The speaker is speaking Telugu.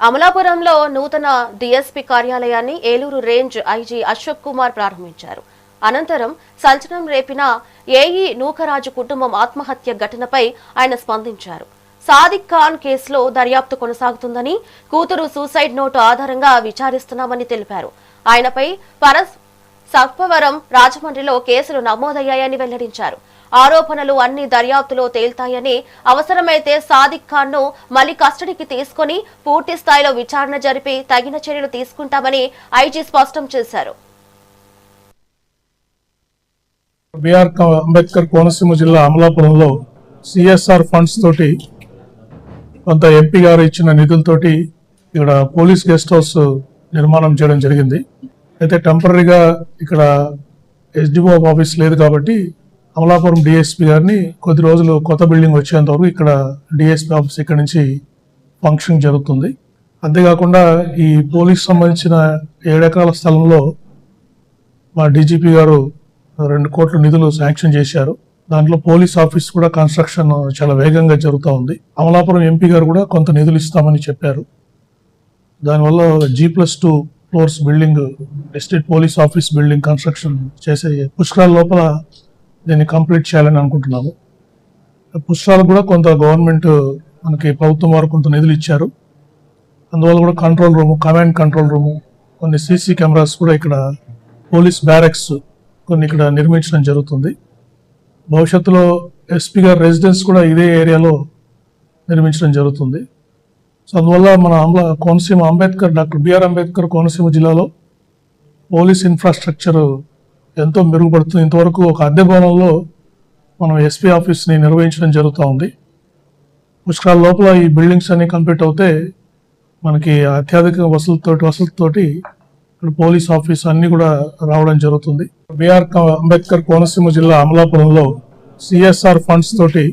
అమలాపురంలో నూతన డీఎస్పీ కార్యాలయాన్ని ఏలూరు రేంజ్ ఐజీ అశోక్ కుమార్ ప్రారంభించారు. అనంతరం సంచలనం రేపిన ఏఈ నూకరాజు కుటుంబం ఆత్మహత్య ఘటనపై ఆయన స్పందించారు. సాదిక్ ఖాన్ కేసులో దర్యాప్తు కొనసాగుతుందని, కూతురు సూసైడ్ నోటు ఆధారంగా విచారిస్తున్నామని తెలిపారు. ఆయనపై సర్పవరం రాజమండ్రిలో కేసులు నమోదయ్యాయని వెల్లడించారు. ఆరోపణలు అన్ని దర్యాప్తులో తేల్తాయని, అవసరమైతే సాదిక్ ఖాన్ ను మళ్లీ కస్టడీకి తీసుకుని పూర్తి స్థాయిలో విచారణ జరిపి తగిన చర్యలు తీసుకుంటామని ఐజీ స్పష్టం చేశారు. బిఆర్ అంబేద్కర్ కోనసీమ జిల్లా అమలాపురంలో సిఎస్ఆర్ ఫండ్స్ తోటి కొంత ఎంపీ గారు ఇచ్చిన నిధులతోటి ఇక్కడ పోలీస్ గెస్ట్ హౌస్ నిర్మాణం చేయడం జరిగింది. అయితే టెంపరీగా ఇక్కడ ఎస్డిఓ ఆఫీస్ లేదు కాబట్టి అమలాపురం డిఎస్పీ గారిని కొద్ది రోజులు కొత్త బిల్డింగ్ వచ్చేంత వరకు ఇక్కడ డిఎస్పీ ఆఫీస్ ఇక్కడ నుంచి ఫంక్షన్ జరుగుతుంది. అంతేకాకుండా ఈ పోలీస్ సంబంధించిన 7 ఎకరాల స్థలంలో మా డీజీపీ గారు 2 కోట్ల నిధులు శాంక్షన్ చేశారు. దాంట్లో పోలీస్ ఆఫీస్ కూడా కన్స్ట్రక్షన్ చాలా వేగంగా జరుగుతూ ఉంది. అమలాపురం ఎంపీ గారు కూడా కొంత నిధులు ఇస్తామని చెప్పారు. దానివల్ల G+2 floors building, district police office building construction చేసే పుష్కరాల లోపల దీన్ని కంప్లీట్ చేయాలని అనుకుంటున్నాము. పుష్కరాలు కూడా కొంత గవర్నమెంట్ మనకి ప్రభుత్వం వారు కొంత నిధులు ఇచ్చారు. అందువల్ల కూడా control room, command control room, కొన్ని సీసీ కెమెరాస్ కూడా ఇక్కడ పోలీస్ బ్యారెక్స్ కొన్ని ఇక్కడ నిర్మించడం జరుగుతుంది. భవిష్యత్తులో ఎస్పీ గారి రెసిడెన్స్ కూడా ఇదే ఏరియాలో నిర్మించడం జరుగుతుంది. సో అందువల్ల మన కోనసీమ డాక్టర్ బిఆర్ అంబేద్కర్ కోనసీమ జిల్లాలో పోలీస్ ఇన్ఫ్రాస్ట్రక్చర్ ఎంతో మెరుగుపడుతుంది. ఇంతవరకు ఒక అద్దె భవనంలో మనం ఎస్పీ ఆఫీస్ని నిర్వహించడం జరుగుతూ ఉంది. పుష్కరాల లోపల ఈ బిల్డింగ్స్ అన్ని కంప్లీట్ అవుతే మనకి అత్యధిక వసతులతోటి ఇక్కడ పోలీస్ ఆఫీస్ అన్ని కూడా రావడం జరుగుతుంది. బిఆర్ అంబేద్కర్ కోనసీమ జిల్లా అమలాపురంలో సిఎస్ఆర్ ఫండ్స్ తోటి